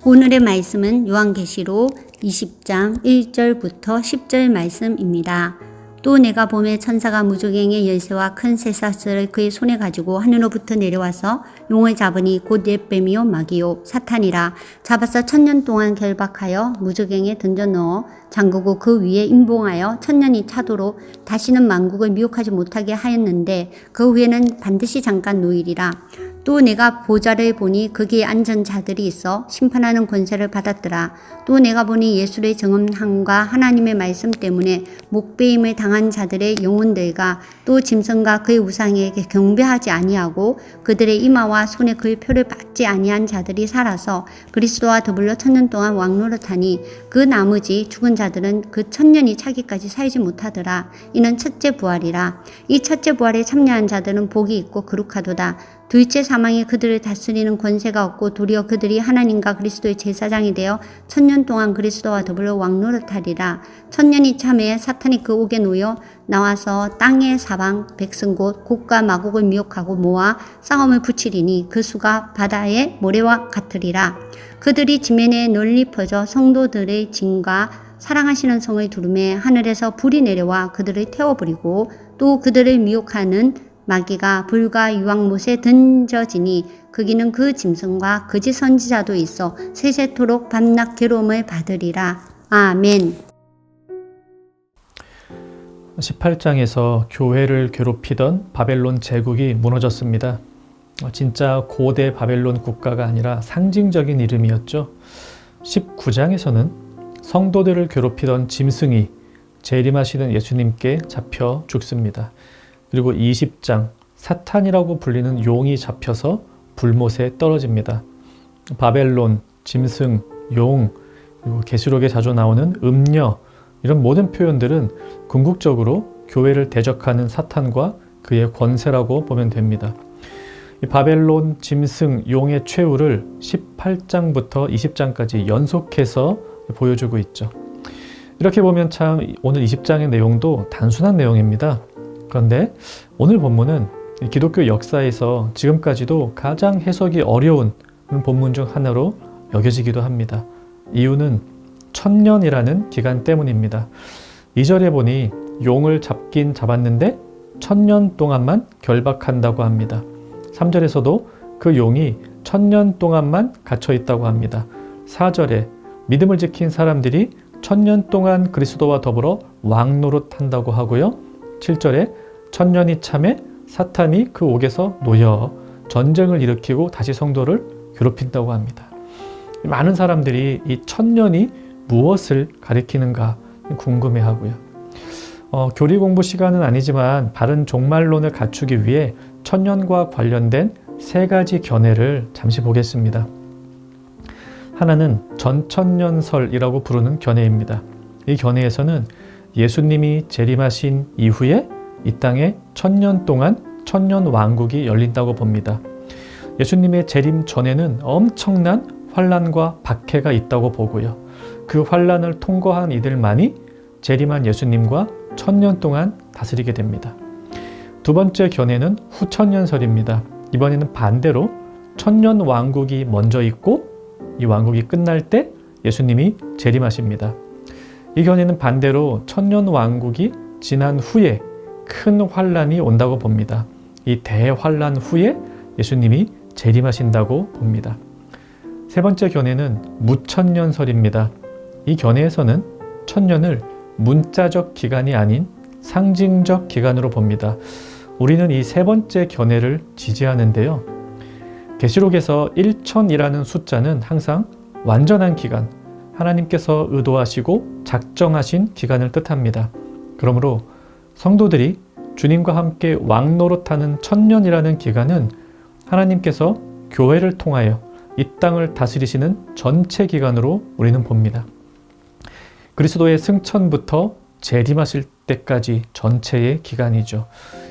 오늘의 말씀은 요한계시록 20장 1절부터 10절 말씀입니다. 또 내가 보매 천사가 무저갱의 열쇠와 큰 쇠사슬을 그의 손에 가지고 하늘로부터 내려와서 용을 잡으니 곧 옛뱀이요 마귀요 사탄이라. 잡아서 1000년 동안 결박하여 무저갱에 던져 넣어 잠그고 그 위에 임봉하여 1000년이 차도록 다시는 만국을 미혹하지 못하게 하였는데 그 후에는 반드시 잠깐 노일이라. 또 내가 보좌를 보니 거기에 앉은 자들이 있어 심판하는 권세를 받았더라. 또 내가 보니 예수의 증언함과 하나님의 말씀 때문에 목배임을 당한 자들의 영혼들과 또 짐승과 그의 우상에게 경배하지 아니하고 그들의 이마와 손에 그의 표를 받지 아니한 자들이 살아서 그리스도와 더불어 1000년 동안 왕노릇하니 그 나머지 죽은 자들은 그 1000년이 차기까지 살지 못하더라. 이는 첫째 부활이라. 이 첫째 부활에 참여한 자들은 복이 있고 거룩하도다. 둘째 사망이 그들을 다스리는 권세가 없고 도리어 그들이 하나님과 그리스도의 제사장이 되어 1000년 동안 그리스도와 더불어 왕노릇하리라. 1000년이 참에 사탄이 그 옥에 놓여 나와서 땅의 사방 백성 곧 곡과 마곡을 미혹하고 모아 싸움을 붙이리니 그 수가 바다의 모래와 같으리라. 그들이 지면에 널리 퍼져 성도들의 진과 사랑하시는 성을 두르매 하늘에서 불이 내려와 그들을 태워버리고 또 그들을 미혹하는 마귀가 불과 유황못에 던져지니 거기는 그 짐승과 거짓 선지자도 있어 세세토록 밤낮 괴로움을 받으리라. 아멘. 18장에서 교회를 괴롭히던 바벨론 제국이 무너졌습니다. 진짜 고대 바벨론 국가가 아니라 상징적인 이름이었죠. 19장에서는 성도들을 괴롭히던 짐승이 재림하시는 예수님께 잡혀 죽습니다. 그리고 20장 사탄이라고 불리는 용이 잡혀서 불못에 떨어집니다. 바벨론, 짐승, 용, 그리고 계시록에 자주 나오는 음녀 이런 모든 표현들은 궁극적으로 교회를 대적하는 사탄과 그의 권세라고 보면 됩니다. 이 바벨론, 짐승, 용의 최후를 18장부터 20장까지 연속해서 보여주고 있죠. 이렇게 보면 참 오늘 20장의 내용도 단순한 내용입니다. 그런데 오늘 본문은 기독교 역사에서 지금까지도 가장 해석이 어려운 본문 중 하나로 여겨지기도 합니다. 이유는 1000년이라는 기간 때문입니다. 2절에 보니 용을 잡긴 잡았는데 1000년 동안만 결박한다고 합니다. 3절에서도 그 용이 1000년 동안만 갇혀 있다고 합니다. 4절에 믿음을 지킨 사람들이 1000년 동안 그리스도와 더불어 왕노릇한다고 하고요. 7절에 1000년이 참에 사탄이 그 옥에서 놓여 전쟁을 일으키고 다시 성도를 괴롭힌다고 합니다. 많은 사람들이 이 1000년이 무엇을 가리키는가 궁금해하고요. 교리 공부 시간은 아니지만 바른 종말론을 갖추기 위해 1000년과 관련된 3가지 견해를 잠시 보겠습니다. 하나는 전천년설이라고 부르는 견해입니다. 이 견해에서는 예수님이 재림하신 이후에 이 땅에 1000년 동안 1000년 왕국이 열린다고 봅니다. 예수님의 재림 전에는 엄청난 환난과 박해가 있다고 보고요. 그 환난을 통과한 이들만이 재림한 예수님과 1000년 동안 다스리게 됩니다. 두 번째 견해는 후천년설입니다. 이번에는 반대로 1000년 왕국이 먼저 있고 이 왕국이 끝날 때 예수님이 재림하십니다. 이 견해는 반대로 1000년 왕국이 지난 후에 큰 환란이 온다고 봅니다. 이 대환란 후에 예수님이 재림하신다고 봅니다. 세 번째 견해는 무천년설입니다. 이 견해에서는 1000년을 문자적 기간이 아닌 상징적 기간으로 봅니다. 우리는 이 세 번째 견해를 지지하는데요. 계시록에서 1000이라는 숫자는 항상 완전한 기간, 하나님께서 의도하시고 작정하신 기간을 뜻합니다. 그러므로 성도들이 주님과 함께 왕노릇하는 1000년이라는 기간은 하나님께서 교회를 통하여 이 땅을 다스리시는 전체 기간으로 우리는 봅니다. 그리스도의 승천부터 재림하실 때까지 전체의 기간이죠.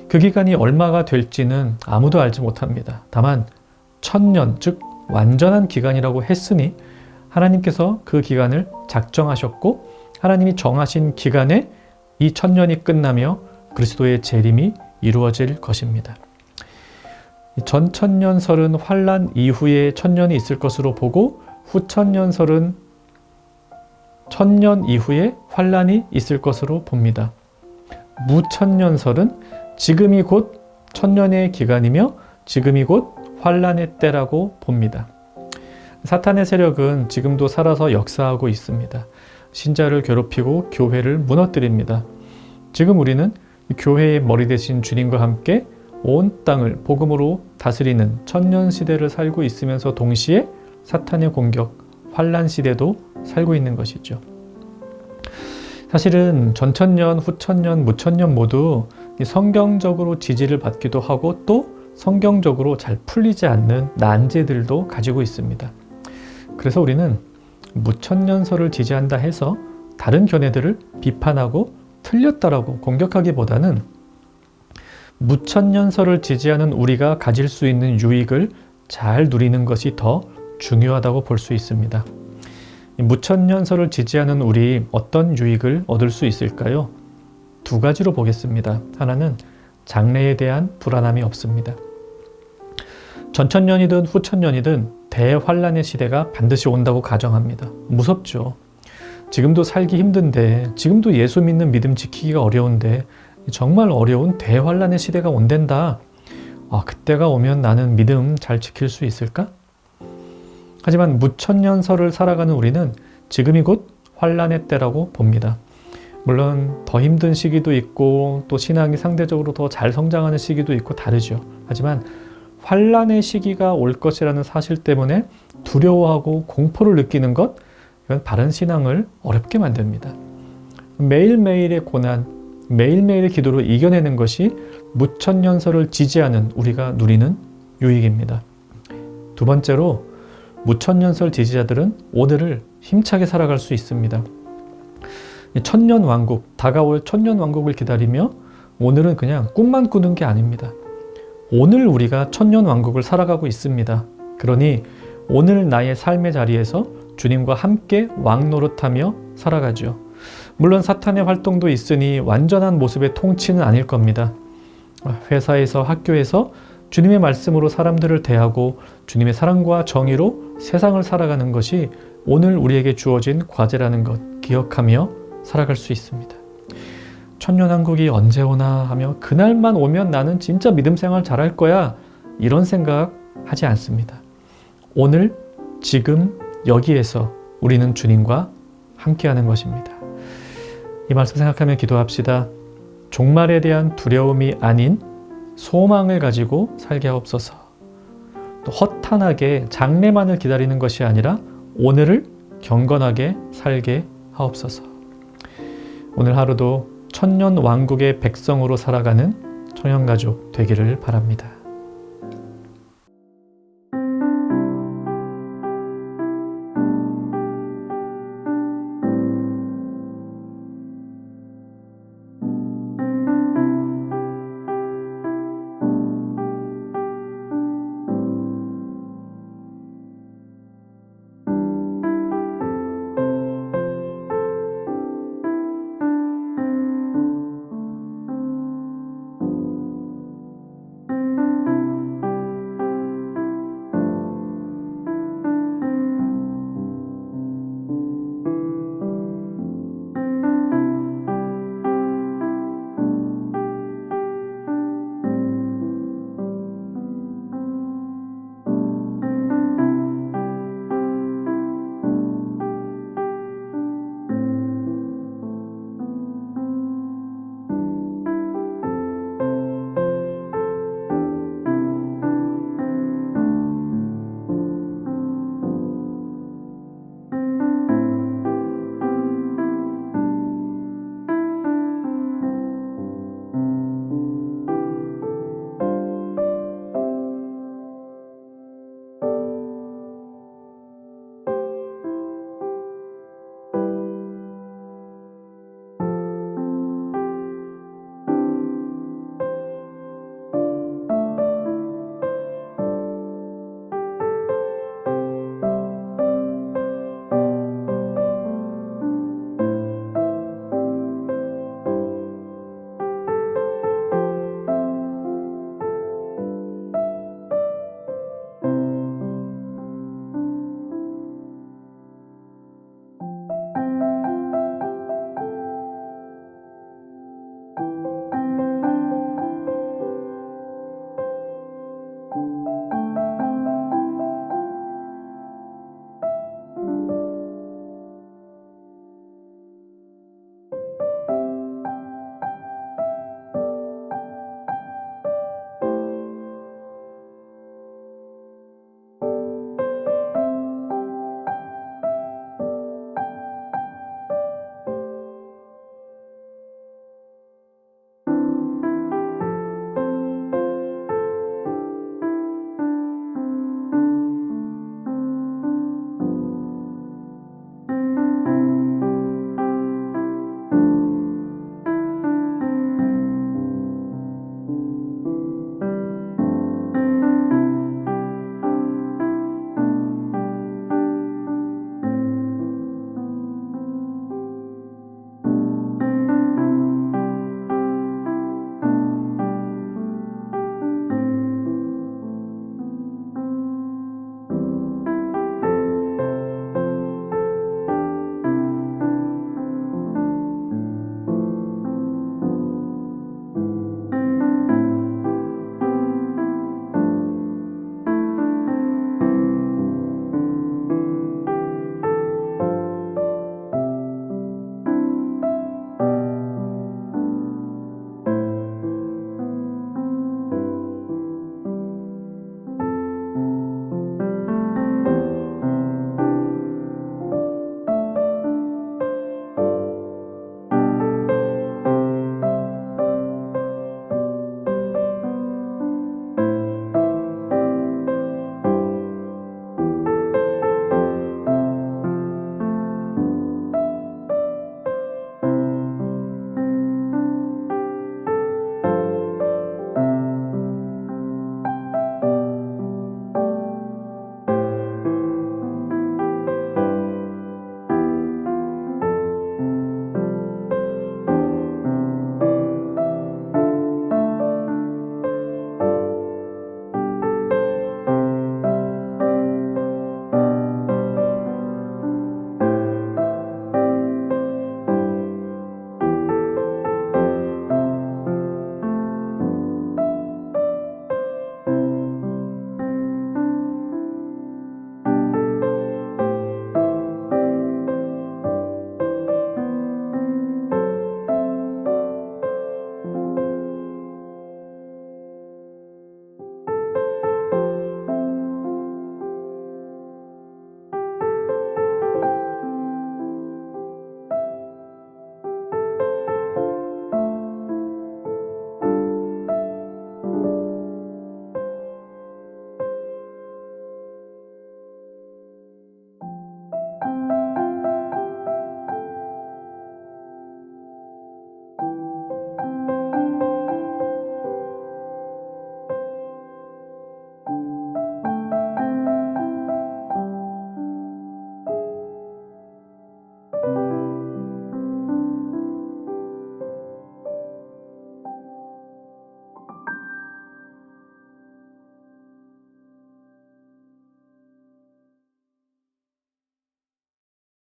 그 기간이 얼마가 될지는 아무도 알지 못합니다. 다만 1000년, 즉 완전한 기간이라고 했으니 하나님께서 그 기간을 작정하셨고 하나님이 정하신 기간에 이 1000년이 끝나며 그리스도의 재림이 이루어질 것입니다. 전천년설은 환란 이후에 천년이 있을 것으로 보고 후천년설은 1000년 이후에 환란이 있을 것으로 봅니다. 무천년설은 지금이 곧 천년의 기간이며 지금이 곧 환란의 때라고 봅니다. 사탄의 세력은 지금도 살아서 역사하고 있습니다. 신자를 괴롭히고 교회를 무너뜨립니다. 지금 우리는 교회의 머리 대신 주님과 함께 온 땅을 복음으로 다스리는 천년 시대를 살고 있으면서 동시에 사탄의 공격, 환란 시대도 살고 있는 것이죠. 사실은 전천년, 후천년, 무천년 모두 성경적으로 지지를 받기도 하고 또 성경적으로 잘 풀리지 않는 난제들도 가지고 있습니다. 그래서 우리는 무천년설을 지지한다 해서 다른 견해들을 비판하고 틀렸다라고 공격하기보다는 무천년설을 지지하는 우리가 가질 수 있는 유익을 잘 누리는 것이 더 중요하다고 볼 수 있습니다. 무천년설을 지지하는 우리 어떤 유익을 얻을 수 있을까요? 두 가지로 보겠습니다. 하나는 장래에 대한 불안함이 없습니다. 전천년이든 후천년이든 대환란의 시대가 반드시 온다고 가정합니다. 무섭죠. 지금도 살기 힘든데, 지금도 예수 믿는 믿음 지키기가 어려운데 정말 어려운 대환란의 시대가 온댄다. 그때가 오면 나는 믿음 잘 지킬 수 있을까? 하지만 무천년설을 살아가는 우리는 지금이 곧 환란의 때라고 봅니다. 물론 더 힘든 시기도 있고 또 신앙이 상대적으로 더 잘 성장하는 시기도 있고 다르죠. 하지만 환란의 시기가 올 것이라는 사실 때문에 두려워하고 공포를 느끼는 것, 이건 바른 신앙을 어렵게 만듭니다. 매일매일의 고난, 매일매일의 기도로 이겨내는 것이 무천년설을 지지하는 우리가 누리는 유익입니다. 두 번째로 무천년설 지지자들은 오늘을 힘차게 살아갈 수 있습니다. 천년왕국, 다가올 천년왕국을 기다리며 오늘은 그냥 꿈만 꾸는 게 아닙니다. 오늘 우리가 천년왕국을 살아가고 있습니다. 그러니 오늘 나의 삶의 자리에서 주님과 함께 왕노릇하며 살아가죠. 물론 사탄의 활동도 있으니 완전한 모습의 통치는 아닐 겁니다. 회사에서, 학교에서 주님의 말씀으로 사람들을 대하고 주님의 사랑과 정의로 세상을 살아가는 것이 오늘 우리에게 주어진 과제라는 것 기억하며 살아갈 수 있습니다. 천년왕국이 언제 오나 하며 그날만 오면 나는 진짜 믿음 생활 잘할 거야, 이런 생각 하지 않습니다. 오늘, 지금, 여기에서 우리는 주님과 함께하는 것입니다. 이 말씀 생각하며 기도합시다. 종말에 대한 두려움이 아닌 소망을 가지고 살게 하옵소서. 또 허탄하게 장래만을 기다리는 것이 아니라 오늘을 경건하게 살게 하옵소서. 오늘 하루도 천년 왕국의 백성으로 살아가는 청년가족 되기를 바랍니다.